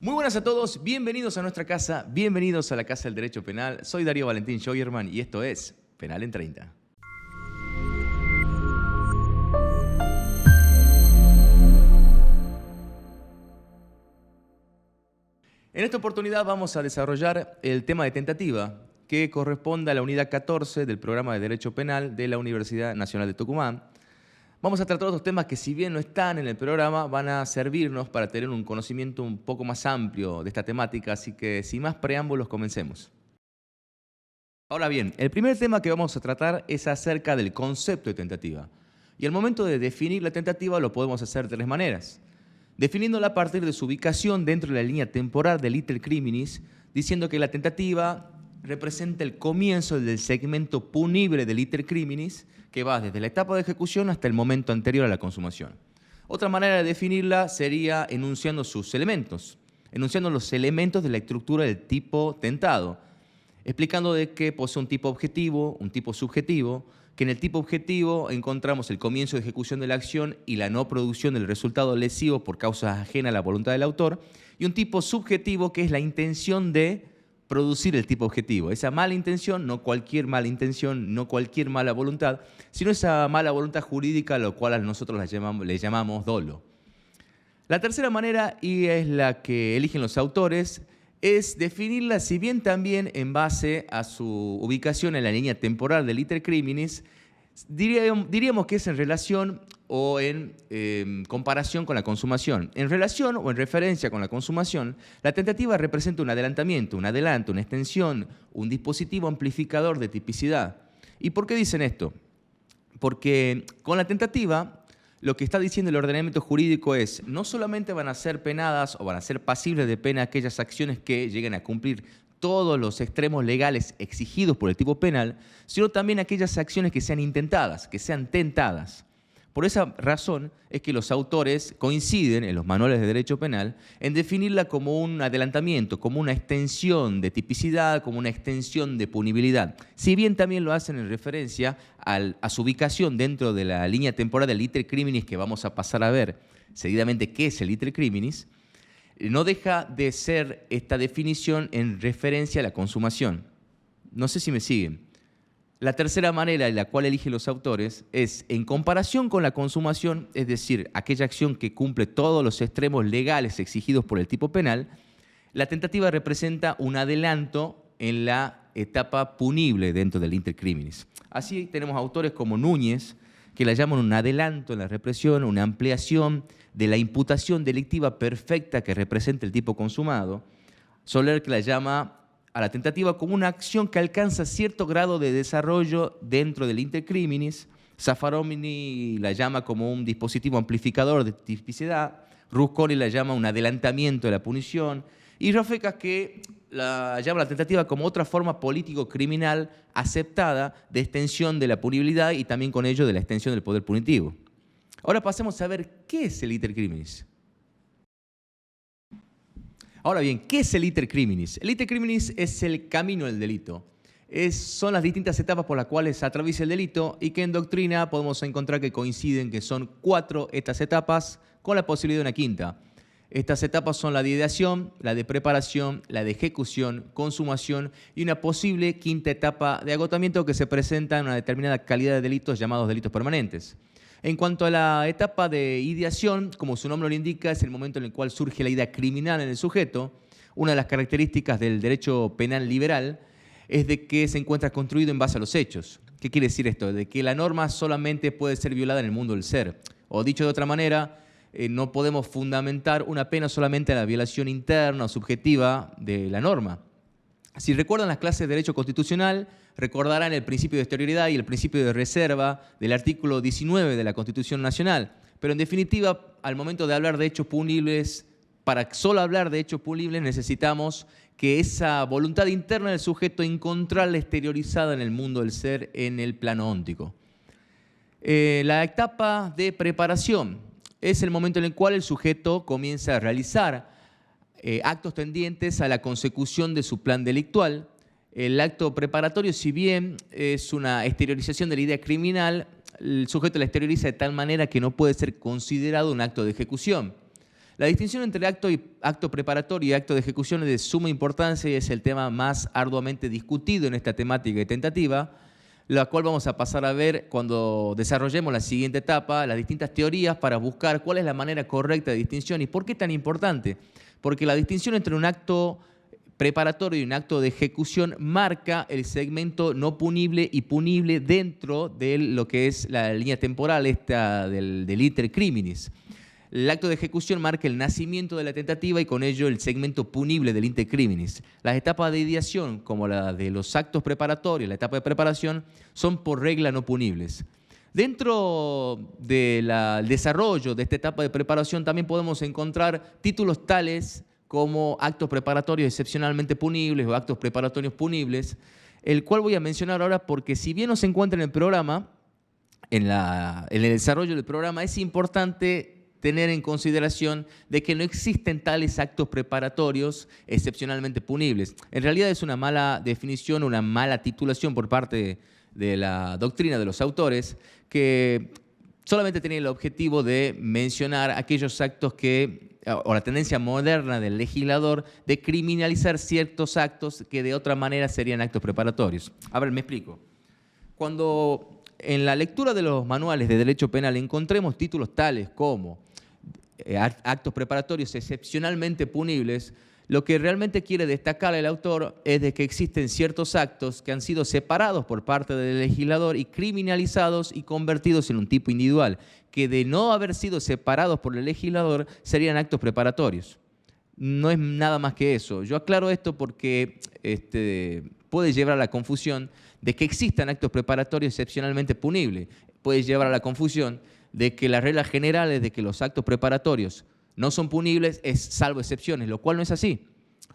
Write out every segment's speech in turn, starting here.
Muy buenas a todos, bienvenidos a nuestra casa, bienvenidos a la Casa del Derecho Penal. Soy Darío Valentín Scheuermann y esto es Penal en 30. En esta oportunidad vamos a desarrollar el tema de tentativa, que corresponde a la unidad 14 del programa de Derecho Penal de la Universidad Nacional de Tucumán. Vamos a tratar otros temas que, si bien no están en el programa, van a servirnos para tener un conocimiento un poco más amplio de esta temática, así que sin más preámbulos, comencemos. Ahora bien, el primer tema que vamos a tratar es acerca del concepto de tentativa. Y al momento de definir la tentativa lo podemos hacer de tres maneras. Definiéndola a partir de su ubicación dentro de la línea temporal del iter criminis, diciendo que la tentativa representa el comienzo del segmento punible del iter criminis, que va desde la etapa de ejecución hasta el momento anterior a la consumación. Otra manera de definirla sería enunciando sus elementos, enunciando los elementos de la estructura del tipo tentado, explicando de que posee un tipo objetivo, un tipo subjetivo, que en el tipo objetivo encontramos el comienzo de ejecución de la acción y la no producción del resultado lesivo por causas ajenas a la voluntad del autor, y un tipo subjetivo que es la intención de producir el tipo objetivo. Esa mala intención, no cualquier mala intención, no cualquier mala voluntad, sino esa mala voluntad jurídica, a lo cual nosotros le llamamos dolo. La tercera manera, y es la que eligen los autores, es definirla, si bien también en base a su ubicación en la línea temporal del iter criminis, diríamos que es en relación o en comparación con la consumación. En relación o en referencia con la consumación, la tentativa representa un adelantamiento, un adelanto, una extensión, un dispositivo amplificador de tipicidad. ¿Y por qué dicen esto? Porque con la tentativa, lo que está diciendo el ordenamiento jurídico es, no solamente van a ser penadas o van a ser pasibles de pena aquellas acciones que lleguen a cumplir todos los extremos legales exigidos por el tipo penal, sino también aquellas acciones que sean intentadas, que sean tentadas. Por esa razón es que los autores coinciden en los manuales de derecho penal en definirla como un adelantamiento, como una extensión de tipicidad, como una extensión de punibilidad. Si bien también lo hacen en referencia a su ubicación dentro de la línea temporal del iter criminis, que vamos a pasar a ver seguidamente qué es el iter criminis, no deja de ser esta definición en referencia a la consumación. No sé si me siguen. La tercera manera en la cual eligen los autores es en comparación con la consumación, es decir, aquella acción que cumple todos los extremos legales exigidos por el tipo penal, la tentativa representa un adelanto en la etapa punible dentro del iter criminis. Así tenemos autores como Núñez, que la llaman un adelanto en la represión, una ampliación de la imputación delictiva perfecta que representa el tipo consumado. Soler, que la llama a la tentativa como una acción que alcanza cierto grado de desarrollo dentro del iter criminis. Zaffaroni la llama como un dispositivo amplificador de tipicidad. Rusconi la llama un adelantamiento de la punición. Y Rafecas, que la llama la tentativa como otra forma político-criminal aceptada de extensión de la punibilidad y también con ello de la extensión del poder punitivo. Ahora pasemos a ver qué es el iter criminis. Ahora bien, ¿qué es el iter criminis? El iter criminis es el camino del delito. Son las distintas etapas por las cuales atraviesa el delito y que en doctrina podemos encontrar que coinciden que son 4 estas etapas con la posibilidad de una quinta. Estas etapas son la de ideación, la de preparación, la de ejecución, consumación y una posible quinta etapa de agotamiento que se presenta en una determinada calidad de delitos llamados delitos permanentes. En cuanto a la etapa de ideación, como su nombre lo indica, es el momento en el cual surge la idea criminal en el sujeto. Una de las características del derecho penal liberal es de que se encuentra construido en base a los hechos. ¿Qué quiere decir esto? De que la norma solamente puede ser violada en el mundo del ser. O dicho de otra manera, no podemos fundamentar una pena solamente en la violación interna o subjetiva de la norma. Si recuerdan las clases de Derecho Constitucional, recordarán el principio de exterioridad y el principio de reserva del artículo 19 de la Constitución Nacional. Pero en definitiva, al momento de hablar de hechos punibles, para solo hablar de hechos punibles necesitamos que esa voluntad interna del sujeto encontrarla exteriorizada en el mundo del ser, en el plano óntico. La etapa de preparación es el momento en el cual el sujeto comienza a realizar actos tendientes a la consecución de su plan delictual. El acto preparatorio, si bien es una exteriorización de la idea criminal, el sujeto la exterioriza de tal manera que no puede ser considerado un acto de ejecución. La distinción entre acto preparatorio y acto de ejecución es de suma importancia y es el tema más arduamente discutido en esta temática de tentativa, la cual vamos a pasar a ver cuando desarrollemos la siguiente etapa, las distintas teorías para buscar cuál es la manera correcta de distinción y por qué es tan importante. Porque la distinción entre un acto preparatorio y un acto de ejecución marca el segmento no punible y punible dentro de lo que es la línea temporal del iter criminis. El acto de ejecución marca el nacimiento de la tentativa y con ello el segmento punible del iter criminis. Las etapas de ideación, como la de los actos preparatorios, la etapa de preparación, son por regla no punibles. Dentro del desarrollo de esta etapa de preparación también podemos encontrar títulos tales como actos preparatorios excepcionalmente punibles o actos preparatorios punibles, el cual voy a mencionar ahora porque si bien no se encuentra en el programa, en el desarrollo del programa, es importante tener en consideración de que no existen tales actos preparatorios excepcionalmente punibles. En realidad es una mala definición, una mala titulación por parte de la doctrina de los autores que solamente tiene el objetivo de mencionar aquellos actos o la tendencia moderna del legislador de criminalizar ciertos actos que de otra manera serían actos preparatorios. A ver, me explico. Cuando en la lectura de los manuales de derecho penal encontremos títulos tales como actos preparatorios excepcionalmente punibles, lo que realmente quiere destacar el autor es de que existen ciertos actos que han sido separados por parte del legislador y criminalizados y convertidos en un tipo individual, que de no haber sido separados por el legislador serían actos preparatorios. No es nada más que eso. Yo aclaro esto porque puede llevar a la confusión de que existan actos preparatorios excepcionalmente punibles. Puede llevar a la confusión de que la regla general es de que los actos preparatorios no son punibles, es salvo excepciones, lo cual no es así.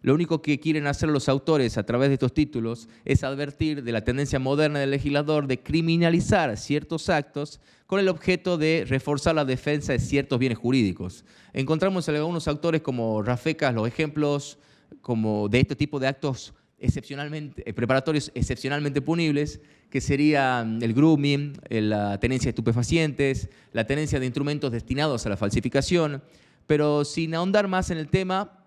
Lo único que quieren hacer los autores a través de estos títulos es advertir de la tendencia moderna del legislador de criminalizar ciertos actos con el objeto de reforzar la defensa de ciertos bienes jurídicos. Encontramos en algunos autores como Rafecas los ejemplos como de este tipo de actos preparatorios excepcionalmente punibles, que serían el grooming, la tenencia de estupefacientes, la tenencia de instrumentos destinados a la falsificación. Pero sin ahondar más en el tema,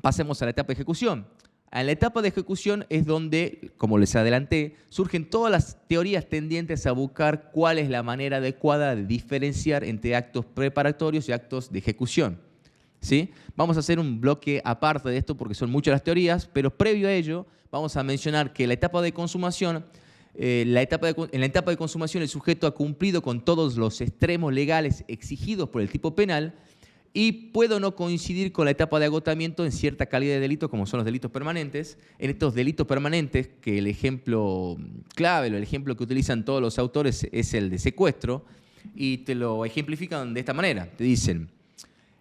pasemos a la etapa de ejecución. En la etapa de ejecución es donde, como les adelanté, surgen todas las teorías tendientes a buscar cuál es la manera adecuada de diferenciar entre actos preparatorios y actos de ejecución. ¿Sí? Vamos a hacer un bloque aparte de esto porque son muchas las teorías, pero previo a ello vamos a mencionar que la etapa de consumación, en la etapa de consumación el sujeto ha cumplido con todos los extremos legales exigidos por el tipo penal y puede o no coincidir con la etapa de agotamiento en cierta calidad de delito, como son los delitos permanentes. En estos delitos permanentes, que el ejemplo clave, o el ejemplo que utilizan todos los autores es el de secuestro, y te lo ejemplifican de esta manera. Te dicen,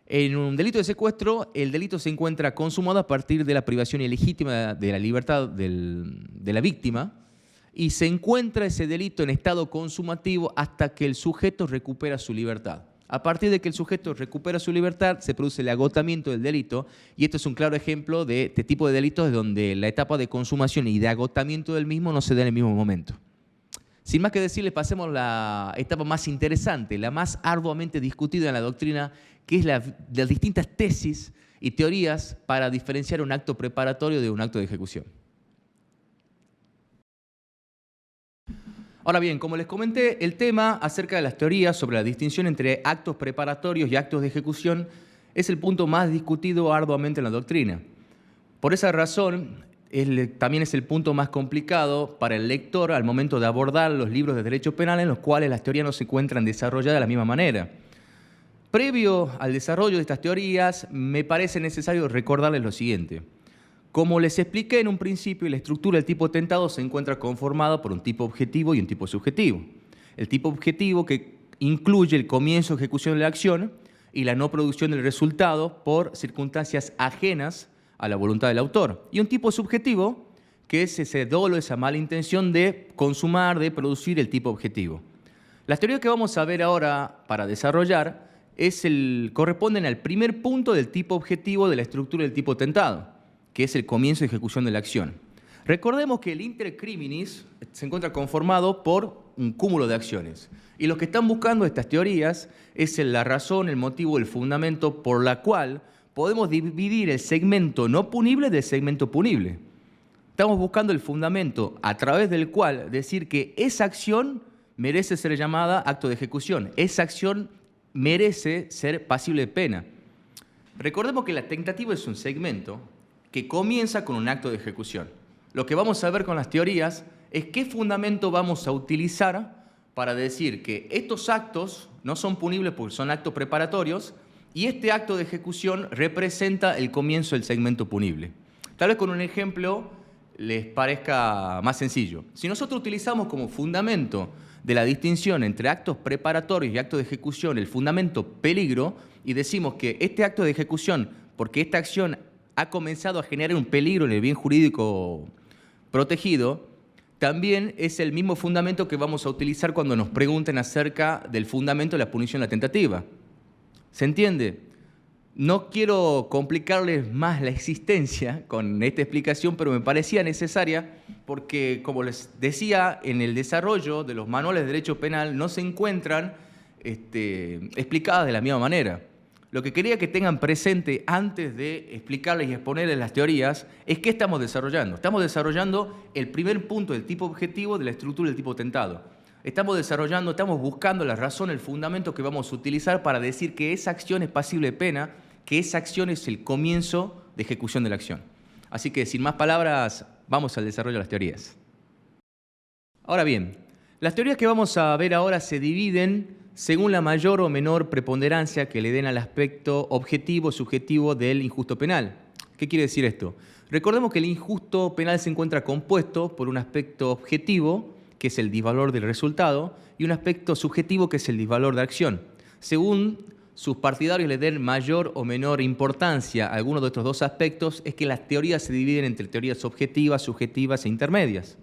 en un delito de secuestro, el delito se encuentra consumado a partir de la privación ilegítima de la libertad de la víctima y se encuentra ese delito en estado consumativo hasta que el sujeto recupera su libertad. A partir de que el sujeto recupera su libertad, se produce el agotamiento del delito y esto es un claro ejemplo de este tipo de delitos donde la etapa de consumación y de agotamiento del mismo no se da en el mismo momento. Sin más que decirles, pasemos a la etapa más interesante, la más arduamente discutida en la doctrina, que es las distintas tesis y teorías para diferenciar un acto preparatorio de un acto de ejecución. Ahora bien, como les comenté, el tema acerca de las teorías sobre la distinción entre actos preparatorios y actos de ejecución es el punto más discutido arduamente en la doctrina. Por esa razón, también es el punto más complicado para el lector al momento de abordar los libros de derecho penal en los cuales las teorías no se encuentran desarrolladas de la misma manera. Previo al desarrollo de estas teorías, me parece necesario recordarles lo siguiente. Como les expliqué en un principio, la estructura del tipo tentado se encuentra conformada por un tipo objetivo y un tipo subjetivo. El tipo objetivo que incluye el comienzo de ejecución de la acción y la no producción del resultado por circunstancias ajenas a la voluntad del autor. Y un tipo subjetivo que es ese dolo, esa mala intención de consumar, de producir el tipo objetivo. Las teorías que vamos a ver ahora para desarrollar corresponden al primer punto del tipo objetivo de la estructura del tipo tentado, que es el comienzo de ejecución de la acción. Recordemos que el inter criminis se encuentra conformado por un cúmulo de acciones. Y lo que están buscando estas teorías es la razón, el motivo, el fundamento por la cual podemos dividir el segmento no punible del segmento punible. Estamos buscando el fundamento a través del cual decir que esa acción merece ser llamada acto de ejecución. Esa acción merece ser pasible de pena. Recordemos que la tentativa es un segmento que comienza con un acto de ejecución. Lo que vamos a ver con las teorías es qué fundamento vamos a utilizar para decir que estos actos no son punibles porque son actos preparatorios y este acto de ejecución representa el comienzo del segmento punible. Tal vez con un ejemplo les parezca más sencillo. Si nosotros utilizamos como fundamento de la distinción entre actos preparatorios y actos de ejecución el fundamento peligro y decimos que este acto de ejecución, porque esta acción ha comenzado a generar un peligro en el bien jurídico protegido, también es el mismo fundamento que vamos a utilizar cuando nos pregunten acerca del fundamento de la punición de la tentativa. ¿Se entiende? No quiero complicarles más la existencia con esta explicación, pero me parecía necesaria porque, como les decía, en el desarrollo de los manuales de derecho penal no se encuentran explicadas de la misma manera. Lo que quería que tengan presente antes de explicarles y exponerles las teorías es qué estamos desarrollando. Estamos desarrollando el primer punto del tipo objetivo de la estructura del tipo tentado. Estamos buscando la razón, el fundamento que vamos a utilizar para decir que esa acción es pasible de pena, que esa acción es el comienzo de ejecución de la acción. Así que, sin más palabras, vamos al desarrollo de las teorías. Ahora bien, las teorías que vamos a ver ahora se dividen según la mayor o menor preponderancia que le den al aspecto objetivo o subjetivo del injusto penal. ¿Qué quiere decir esto? Recordemos que el injusto penal se encuentra compuesto por un aspecto objetivo, que es el disvalor del resultado, y un aspecto subjetivo, que es el disvalor de acción. Según sus partidarios le den mayor o menor importancia a alguno de estos dos aspectos, es que las teorías se dividen entre teorías objetivas, subjetivas e intermedias.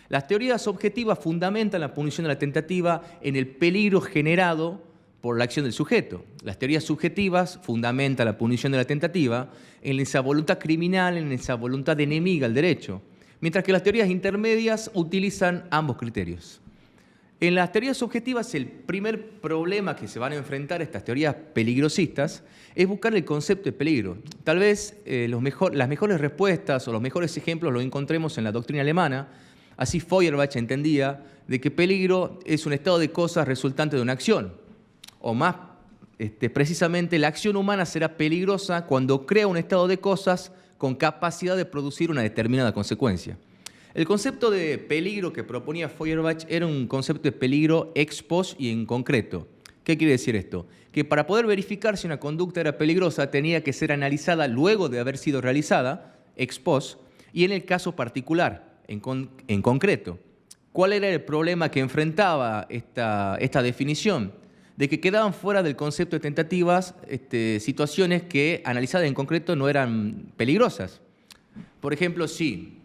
Las teorías objetivas fundamentan la punición de la tentativa en el peligro generado por la acción del sujeto. Las teorías subjetivas fundamentan la punición de la tentativa en esa voluntad criminal, en esa voluntad enemiga al derecho, mientras que las teorías intermedias utilizan ambos criterios. En las teorías objetivas, el primer problema que se van a enfrentar estas teorías peligrosistas es buscar el concepto de peligro. Tal vez las mejores respuestas o los mejores ejemplos los encontremos en la doctrina alemana. Así Feuerbach entendía de que peligro es un estado de cosas resultante de una acción. O más precisamente, la acción humana será peligrosa cuando crea un estado de cosas con capacidad de producir una determinada consecuencia. El concepto de peligro que proponía Feuerbach era un concepto de peligro ex post y en concreto. ¿Qué quiere decir esto? Que para poder verificar si una conducta era peligrosa tenía que ser analizada luego de haber sido realizada, ex post, y en el caso particular, en concreto. ¿Cuál era el problema que enfrentaba esta definición? De que quedaban fuera del concepto de tentativas situaciones que, analizadas en concreto, no eran peligrosas. Por ejemplo, si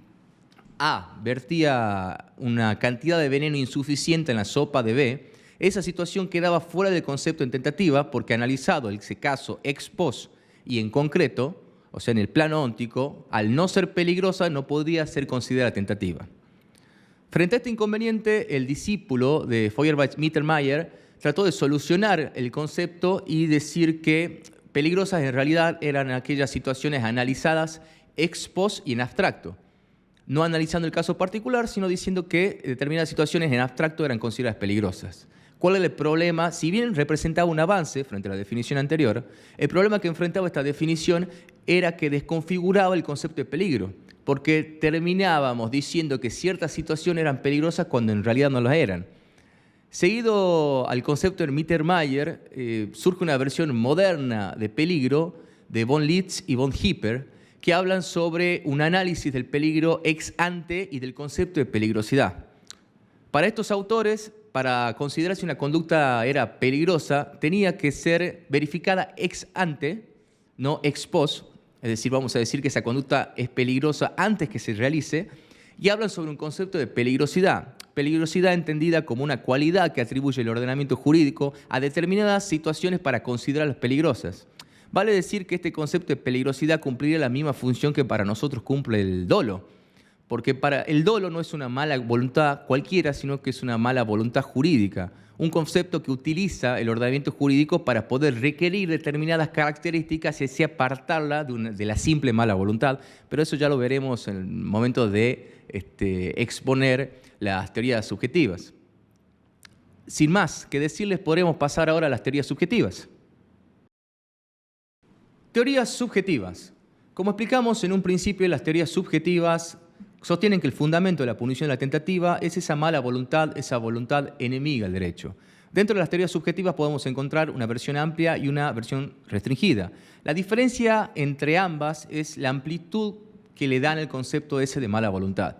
A vertía una cantidad de veneno insuficiente en la sopa de B, esa situación quedaba fuera del concepto de tentativa porque, analizado ese caso ex post y en concreto, o sea, en el plano óntico, al no ser peligrosa, no podría ser considerada tentativa. Frente a este inconveniente, el discípulo de Feuerbach, Mittermeier, trató de solucionar el concepto y decir que peligrosas en realidad eran aquellas situaciones analizadas ex post y en abstracto. No analizando el caso particular, sino diciendo que determinadas situaciones en abstracto eran consideradas peligrosas. ¿Cuál era el problema? Si bien representaba un avance frente a la definición anterior, el problema que enfrentaba esta definición era que desconfiguraba el concepto de peligro, porque terminábamos diciendo que ciertas situaciones eran peligrosas cuando en realidad no las eran. Seguido al concepto de Mittermeier, surge una versión moderna de peligro de von Litz y von Hipper, que hablan sobre un análisis del peligro ex ante y del concepto de peligrosidad. Para estos autores, para considerar si una conducta era peligrosa, tenía que ser verificada ex ante, no ex post, es decir, vamos a decir que esa conducta es peligrosa antes que se realice, y hablan sobre un concepto de peligrosidad. Peligrosidad entendida como una cualidad que atribuye el ordenamiento jurídico a determinadas situaciones para considerarlas peligrosas. Vale decir que este concepto de peligrosidad cumpliría la misma función que para nosotros cumple el dolo. Porque para el dolo no es una mala voluntad cualquiera, sino que es una mala voluntad jurídica. Un concepto que utiliza el ordenamiento jurídico para poder requerir determinadas características y así apartarla de la simple mala voluntad. Pero eso ya lo veremos en el momento de exponer las teorías subjetivas. Sin más que decirles, podremos pasar ahora a las teorías subjetivas. Teorías subjetivas. Como explicamos en un principio, las teorías subjetivas sostienen que el fundamento de la punición de la tentativa es esa mala voluntad, esa voluntad enemiga al derecho. Dentro de las teorías subjetivas podemos encontrar una versión amplia y una versión restringida. La diferencia entre ambas es la amplitud que le dan el concepto ese de mala voluntad.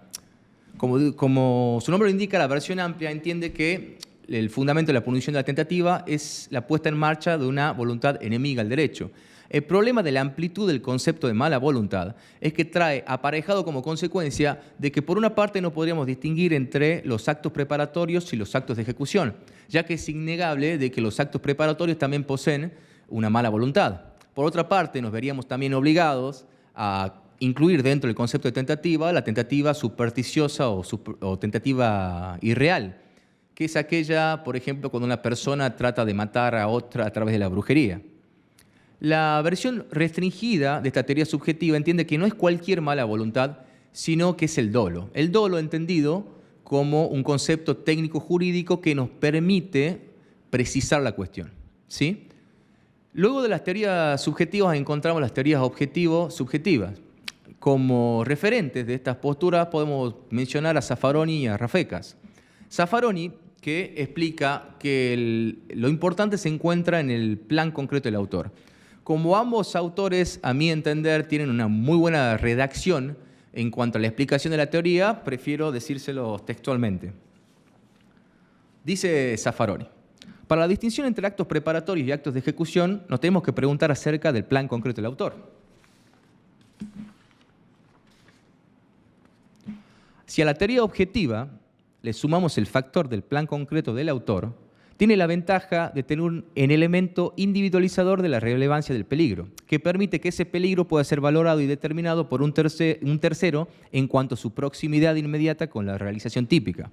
Como su nombre lo indica, la versión amplia entiende que el fundamento de la punición de la tentativa es la puesta en marcha de una voluntad enemiga al derecho. El problema de la amplitud del concepto de mala voluntad es que trae aparejado como consecuencia de que por una parte no podríamos distinguir entre los actos preparatorios y los actos de ejecución, ya que es innegable de que los actos preparatorios también poseen una mala voluntad. Por otra parte, nos veríamos también obligados a incluir dentro del concepto de tentativa la tentativa supersticiosa o tentativa irreal, que es aquella, por ejemplo, cuando una persona trata de matar a otra a través de la brujería. La versión restringida de esta teoría subjetiva entiende que no es cualquier mala voluntad, sino que es el dolo. El dolo entendido como un concepto técnico-jurídico que nos permite precisar la cuestión, ¿sí? Luego de las teorías subjetivas encontramos las teorías objetivo-subjetivas. Como referentes de estas posturas podemos mencionar a Zaffaroni y a Rafecas. Zaffaroni, que explica que lo importante se encuentra en el plan concreto del autor. Como ambos autores, a mi entender, tienen una muy buena redacción en cuanto a la explicación de la teoría, prefiero decírselo textualmente. Dice Zaffaroni: para la distinción entre actos preparatorios y actos de ejecución, nos tenemos que preguntar acerca del plan concreto del autor. Si a la teoría objetiva le sumamos el factor del plan concreto del autor, tiene la ventaja de tener un elemento individualizador de la relevancia del peligro, que permite que ese peligro pueda ser valorado y determinado por un tercero en cuanto a su proximidad inmediata con la realización típica.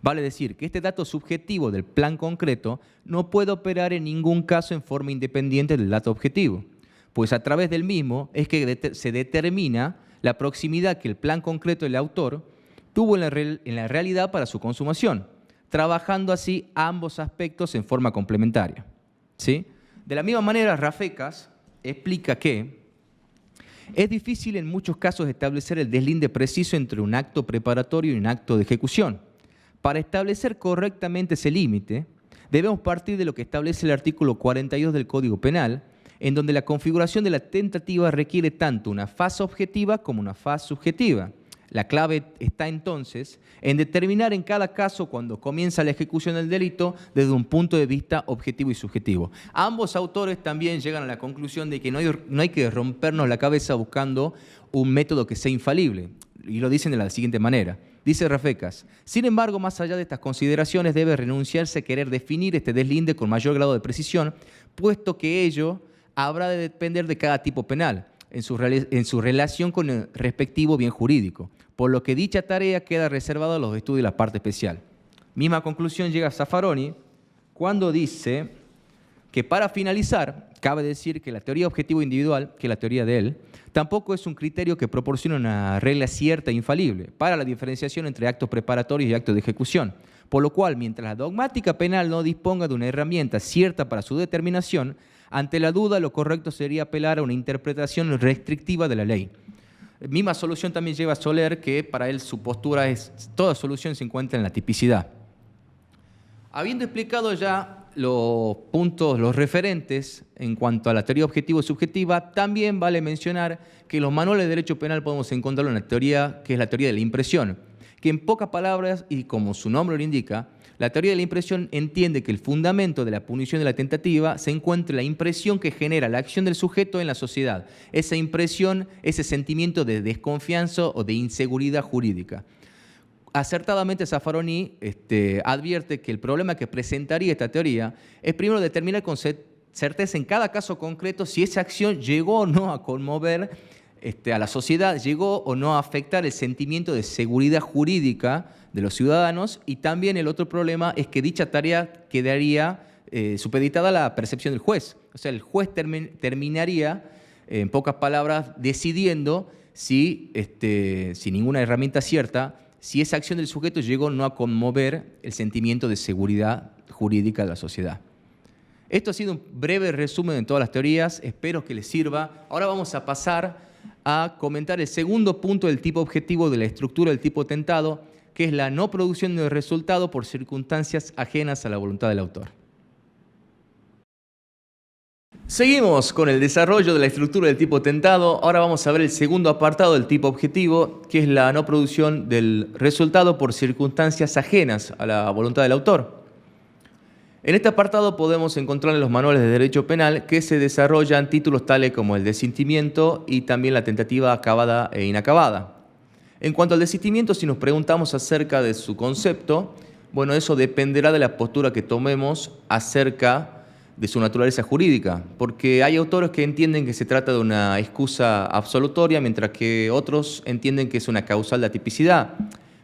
Vale decir que este dato subjetivo del plan concreto no puede operar en ningún caso en forma independiente del dato objetivo, pues a través del mismo es que se determina la proximidad que el plan concreto del autor tuvo en la realidad para su consumación, trabajando así ambos aspectos en forma complementaria, ¿sí? De la misma manera, Rafecas explica que es difícil en muchos casos establecer el deslinde preciso entre un acto preparatorio y un acto de ejecución. Para establecer correctamente ese límite, debemos partir de lo que establece el artículo 42 del Código Penal, en donde la configuración de la tentativa requiere tanto una faz objetiva como una faz subjetiva. La clave está entonces en determinar en cada caso cuando comienza la ejecución del delito desde un punto de vista objetivo y subjetivo. Ambos autores también llegan a la conclusión de que no hay que rompernos la cabeza buscando un método que sea infalible, y lo dicen de la siguiente manera. Dice Rafecas: sin embargo, más allá de estas consideraciones debe renunciarse a querer definir este deslinde con mayor grado de precisión, puesto que ello habrá de depender de cada tipo penal, en su relación con el respectivo bien jurídico, por lo que dicha tarea queda reservada a los estudios de la parte especial. Misma conclusión llega Zaffaroni cuando dice que para finalizar, cabe decir que la teoría objetivo individual, que es la teoría de él, tampoco es un criterio que proporciona una regla cierta e infalible para la diferenciación entre actos preparatorios y actos de ejecución, por lo cual, mientras la dogmática penal no disponga de una herramienta cierta para su determinación, ante la duda, lo correcto sería apelar a una interpretación restrictiva de la ley. Misma solución también lleva Soler, que para él su postura es toda solución se encuentra en la tipicidad. Habiendo explicado ya los puntos, los referentes en cuanto a la teoría objetivo y subjetiva, también vale mencionar que en los manuales de derecho penal podemos encontrar una teoría que es la teoría de la impresión, que en pocas palabras, y como su nombre lo indica, la teoría de la impresión entiende que el fundamento de la punición de la tentativa se encuentra en la impresión que genera la acción del sujeto en la sociedad. Esa impresión, ese sentimiento de desconfianza o de inseguridad jurídica. Acertadamente Zaffaroni advierte que el problema que presentaría esta teoría es primero determinar con certeza en cada caso concreto si esa acción llegó o no a conmover a la sociedad llegó o no a afectar el sentimiento de seguridad jurídica de los ciudadanos, y también el otro problema es que dicha tarea quedaría supeditada a la percepción del juez. O sea, el juez terminaría, en pocas palabras, decidiendo si, sin ninguna herramienta cierta, si esa acción del sujeto llegó o no a conmover el sentimiento de seguridad jurídica de la sociedad. Esto ha sido un breve resumen de todas las teorías, espero que les sirva. Ahora vamos a pasar a comentar el segundo punto del tipo objetivo de la estructura del tipo tentado, que es la no producción de resultado por circunstancias ajenas a la voluntad del autor. Seguimos con el desarrollo de la estructura del tipo tentado. Ahora vamos a ver el segundo apartado del tipo objetivo, que es la no producción del resultado por circunstancias ajenas a la voluntad del autor. En este apartado podemos encontrar en los manuales de derecho penal que se desarrollan títulos tales como el desistimiento y también la tentativa acabada e inacabada. En cuanto al desistimiento, si nos preguntamos acerca de su concepto, bueno, eso dependerá de la postura que tomemos acerca de su naturaleza jurídica, porque hay autores que entienden que se trata de una excusa absolutoria, mientras que otros entienden que es una causal de atipicidad.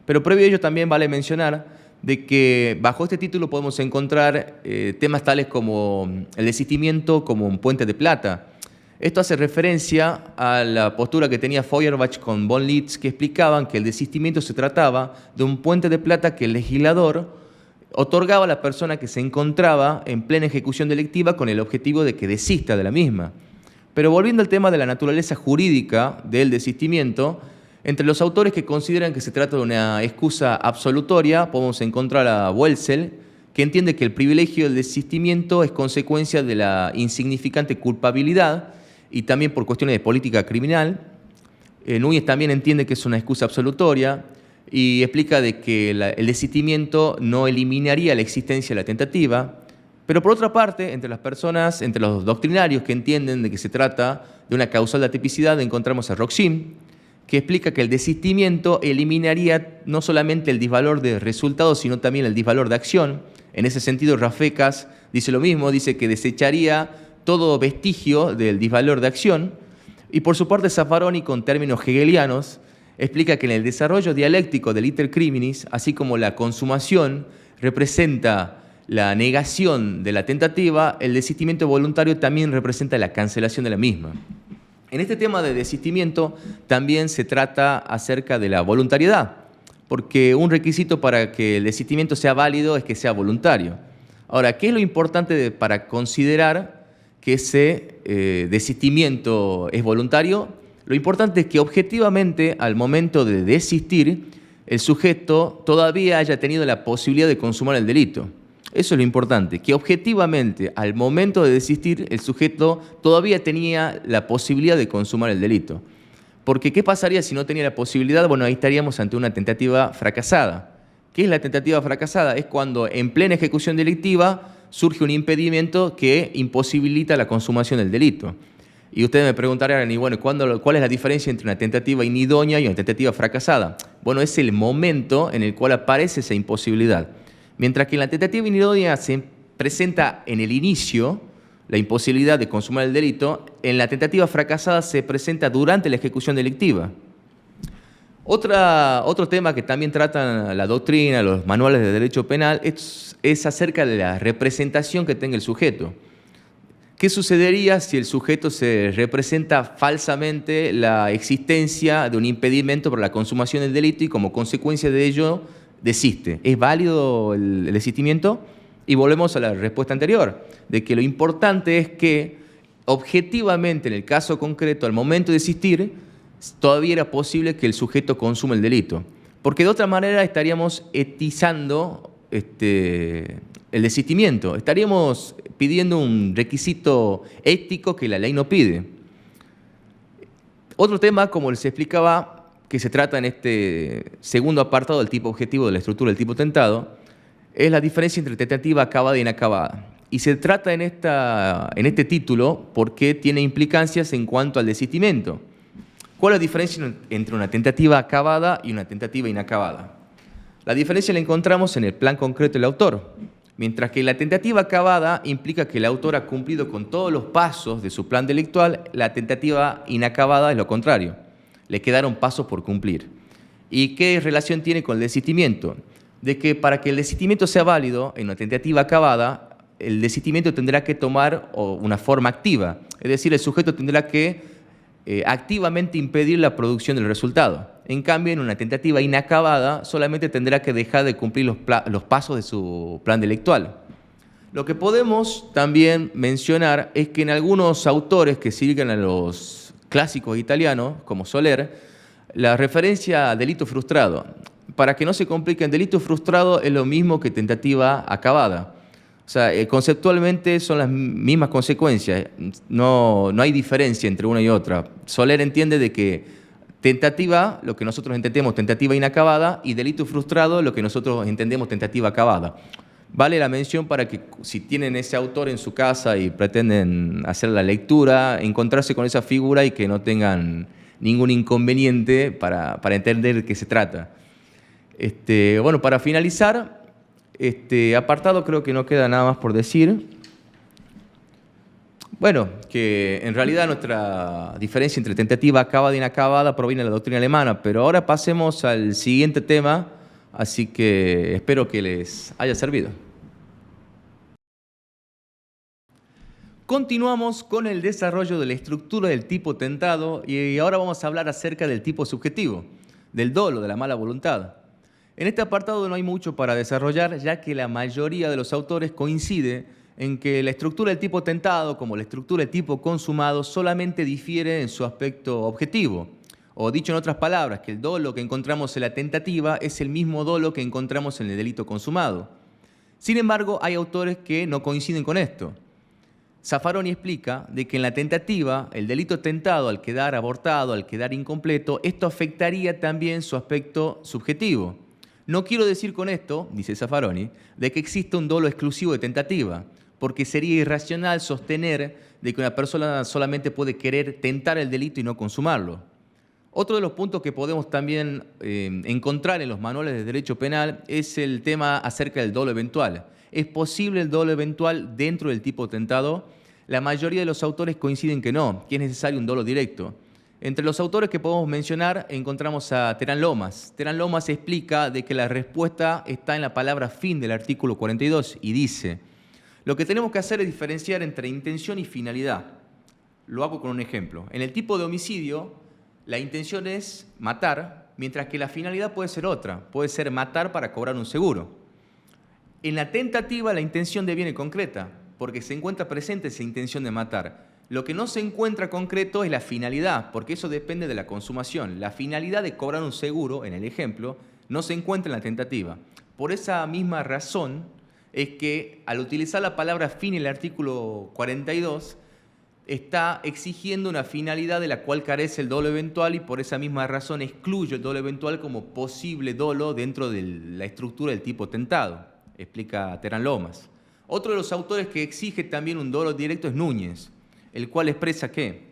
Pero previo a ello también vale mencionar de que bajo este título podemos encontrar temas tales como el desistimiento como un puente de plata. Esto hace referencia a la postura que tenía Feuerbach con von Litz, que explicaban que el desistimiento se trataba de un puente de plata que el legislador otorgaba a la persona que se encontraba en plena ejecución delictiva con el objetivo de que desista de la misma. Pero volviendo al tema de la naturaleza jurídica del desistimiento, entre los autores que consideran que se trata de una excusa absolutoria, podemos encontrar a Welzel, que entiende que el privilegio del desistimiento es consecuencia de la insignificante culpabilidad y también por cuestiones de política criminal. Núñez también entiende que es una excusa absolutoria y explica de que el desistimiento no eliminaría la existencia de la tentativa. Pero por otra parte, entre los doctrinarios que entienden de que se trata de una causal de atipicidad, encontramos a Roxin, que explica que el desistimiento eliminaría no solamente el disvalor de resultado, sino también el disvalor de acción. En ese sentido, Rafecas dice lo mismo, dice que desecharía todo vestigio del disvalor de acción. Y por su parte, Zaffaroni, con términos hegelianos, explica que en el desarrollo dialéctico del iter criminis, así como la consumación representa la negación de la tentativa, el desistimiento voluntario también representa la cancelación de la misma. En este tema de desistimiento también se trata acerca de la voluntariedad, porque un requisito para que el desistimiento sea válido es que sea voluntario. Ahora, ¿qué es lo importante para considerar que ese desistimiento es voluntario? Lo importante es que objetivamente, al momento de desistir, el sujeto todavía haya tenido la posibilidad de consumar el delito. Eso es lo importante, que objetivamente, al momento de desistir, el sujeto todavía tenía la posibilidad de consumar el delito. Porque, ¿qué pasaría si no tenía la posibilidad? Bueno, ahí estaríamos ante una tentativa fracasada. ¿Qué es la tentativa fracasada? Es cuando en plena ejecución delictiva surge un impedimento que imposibilita la consumación del delito. Y ustedes me preguntarán, y bueno, ¿cuál es la diferencia entre una tentativa inidónea y una tentativa fracasada? Bueno, es el momento en el cual aparece esa imposibilidad. Mientras que en la tentativa inidónea se presenta en el inicio la imposibilidad de consumar el delito, en la tentativa fracasada se presenta durante la ejecución delictiva. Otro tema que también tratan la doctrina, los manuales de derecho penal, es acerca de la representación que tenga el sujeto. ¿Qué sucedería si el sujeto se representa falsamente la existencia de un impedimento para la consumación del delito y como consecuencia de ello desiste? ¿Es válido el desistimiento? Y volvemos a la respuesta anterior, de que lo importante es que objetivamente en el caso concreto, al momento de desistir, todavía era posible que el sujeto consuma el delito. Porque de otra manera estaríamos etizando el desistimiento, estaríamos pidiendo un requisito ético que la ley no pide. Otro tema, como les explicaba, que se trata en este segundo apartado del tipo objetivo de la estructura del tipo tentado, es la diferencia entre tentativa acabada e inacabada. Y se trata en este título porque tiene implicancias en cuanto al desistimiento. ¿Cuál es la diferencia entre una tentativa acabada y una tentativa inacabada? La diferencia la encontramos en el plan concreto del autor. Mientras que la tentativa acabada implica que el autor ha cumplido con todos los pasos de su plan delictual, la tentativa inacabada es lo contrario. Le quedaron pasos por cumplir. ¿Y qué relación tiene con el desistimiento? De que para que el desistimiento sea válido en una tentativa acabada, el desistimiento tendrá que tomar una forma activa. Es decir, el sujeto tendrá que activamente impedir la producción del resultado. En cambio, en una tentativa inacabada, solamente tendrá que dejar de cumplir los pasos de su plan delictual. Lo que podemos también mencionar es que en algunos autores que siguen a los clásicos italianos, como Soler, la referencia a delito frustrado. Para que no se compliquen, delito frustrado es lo mismo que tentativa acabada. O sea, conceptualmente son las mismas consecuencias, no hay diferencia entre una y otra. Soler entiende de que tentativa, lo que nosotros entendemos tentativa inacabada, y delito frustrado, lo que nosotros entendemos tentativa acabada. Vale la mención para que si tienen ese autor en su casa y pretenden hacer la lectura, encontrarse con esa figura y que no tengan ningún inconveniente para entender de qué se trata. Bueno, para finalizar, apartado creo que no queda nada más por decir. Bueno, que en realidad nuestra diferencia entre tentativa acabada e inacabada proviene de la doctrina alemana, pero ahora pasemos al siguiente tema, así que espero que les haya servido. Continuamos con el desarrollo de la estructura del tipo tentado y ahora vamos a hablar acerca del tipo subjetivo, del dolo, de la mala voluntad. En este apartado no hay mucho para desarrollar, ya que la mayoría de los autores coincide en que la estructura del tipo tentado, como la estructura del tipo consumado, solamente difiere en su aspecto objetivo. O dicho en otras palabras, que el dolo que encontramos en la tentativa es el mismo dolo que encontramos en el delito consumado. Sin embargo, hay autores que no coinciden con esto. Zaffaroni explica de que en la tentativa, el delito tentado al quedar abortado, al quedar incompleto, esto afectaría también su aspecto subjetivo. No quiero decir con esto, dice Zaffaroni, de que exista un dolo exclusivo de tentativa, porque sería irracional sostener de que una persona solamente puede querer tentar el delito y no consumarlo. Otro de los puntos que podemos también encontrar en los manuales de derecho penal es el tema acerca del dolo eventual. ¿Es posible el dolo eventual dentro del tipo tentado? La mayoría de los autores coinciden que no, que es necesario un dolo directo. Entre los autores que podemos mencionar encontramos a Terán Lomas. Terán Lomas explica de que la respuesta está en la palabra fin del artículo 42 y dice: lo que tenemos que hacer es diferenciar entre intención y finalidad. Lo hago con un ejemplo. En el tipo de homicidio, la intención es matar, mientras que la finalidad puede ser otra. Puede ser matar para cobrar un seguro. En la tentativa, la intención deviene concreta, porque se encuentra presente esa intención de matar. Lo que no se encuentra concreto es la finalidad, porque eso depende de la consumación. La finalidad de cobrar un seguro, en el ejemplo, no se encuentra en la tentativa. Por esa misma razón es que al utilizar la palabra fin en el artículo 42, está exigiendo una finalidad de la cual carece el dolo eventual y por esa misma razón excluye el dolo eventual como posible dolo dentro de la estructura del tipo tentado, explica Terán Lomas. Otro de los autores que exige también un dolo directo es Núñez, el cual expresa que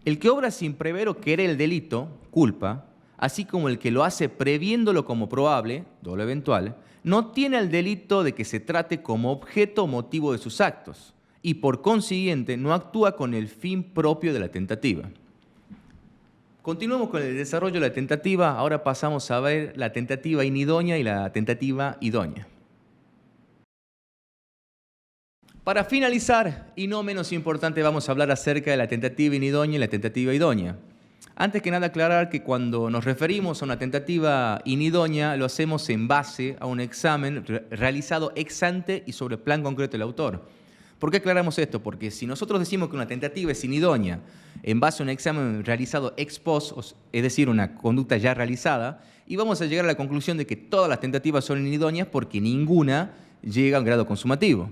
el que obra sin prever o querer el delito, culpa, así como el que lo hace previéndolo como probable, dolo eventual, no tiene el delito de que se trate como objeto o motivo de sus actos y por consiguiente no actúa con el fin propio de la tentativa. Continuamos con el desarrollo de la tentativa, ahora pasamos a ver la tentativa inidónea y la tentativa idónea. Para finalizar, y no menos importante, vamos a hablar acerca de la tentativa inidónea y la tentativa idónea. Antes que nada aclarar que cuando nos referimos a una tentativa inidónea lo hacemos en base a un examen realizado ex ante y sobre plan concreto del autor. ¿Por qué aclaramos esto? Porque si nosotros decimos que una tentativa es inidónea en base a un examen realizado ex post, es decir, una conducta ya realizada, y vamos a llegar a la conclusión de que todas las tentativas son inidóneas porque ninguna llega a un grado consumativo.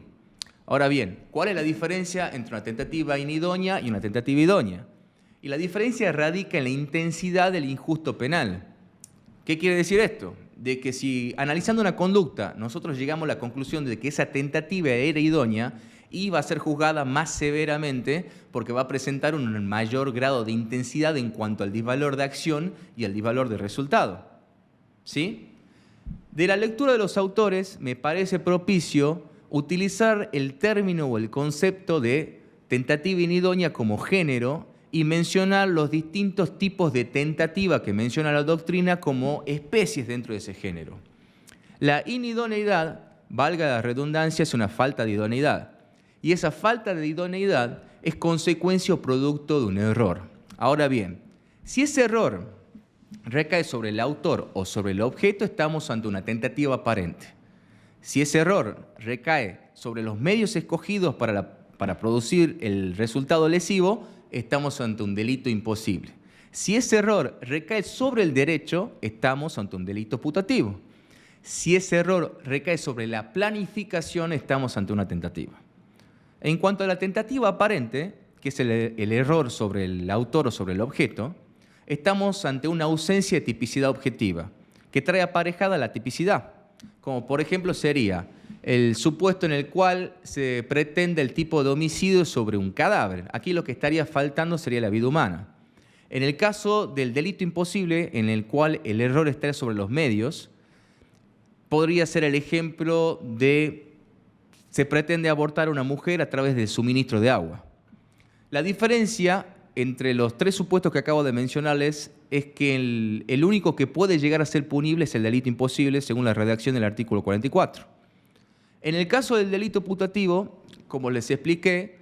Ahora bien, ¿cuál es la diferencia entre una tentativa inidónea y una tentativa idónea? Y la diferencia radica en la intensidad del injusto penal. ¿Qué quiere decir esto? De que si analizando una conducta nosotros llegamos a la conclusión de que esa tentativa era idónea, iba a ser juzgada más severamente porque va a presentar un mayor grado de intensidad en cuanto al disvalor de acción y al disvalor de resultado. ¿Sí? De la lectura de los autores me parece propicio utilizar el término o el concepto de tentativa inidónea como género y mencionar los distintos tipos de tentativa que menciona la doctrina como especies dentro de ese género. La inidoneidad, valga la redundancia, es una falta de idoneidad. Y esa falta de idoneidad es consecuencia o producto de un error. Ahora bien, si ese error recae sobre el autor o sobre el objeto, estamos ante una tentativa aparente. Si ese error recae sobre los medios escogidos para producir el resultado lesivo, estamos ante un delito imposible. Si ese error recae sobre el derecho, estamos ante un delito putativo. Si ese error recae sobre la planificación, estamos ante una tentativa. En cuanto a la tentativa aparente, que es el error sobre el autor o sobre el objeto, estamos ante una ausencia de tipicidad objetiva, que trae aparejada la tipicidad, como por ejemplo sería el supuesto en el cual se pretende el tipo de homicidio sobre un cadáver. Aquí lo que estaría faltando sería la vida humana. En el caso del delito imposible, en el cual el error está sobre los medios, podría ser el ejemplo de se pretende abortar a una mujer a través del suministro de agua. La diferencia entre los tres supuestos que acabo de mencionarles es que el único que puede llegar a ser punible es el delito imposible, según la redacción del artículo 44. En el caso del delito putativo, como les expliqué,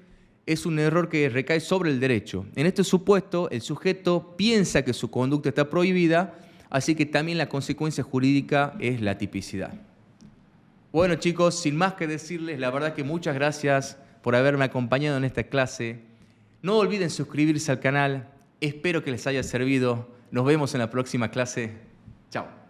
es un error que recae sobre el derecho. En este supuesto, el sujeto piensa que su conducta está prohibida, así que también la consecuencia jurídica es la tipicidad. Bueno, chicos, sin más que decirles, la verdad que muchas gracias por haberme acompañado en esta clase. No olviden suscribirse al canal. Espero que les haya servido. Nos vemos en la próxima clase. Chao.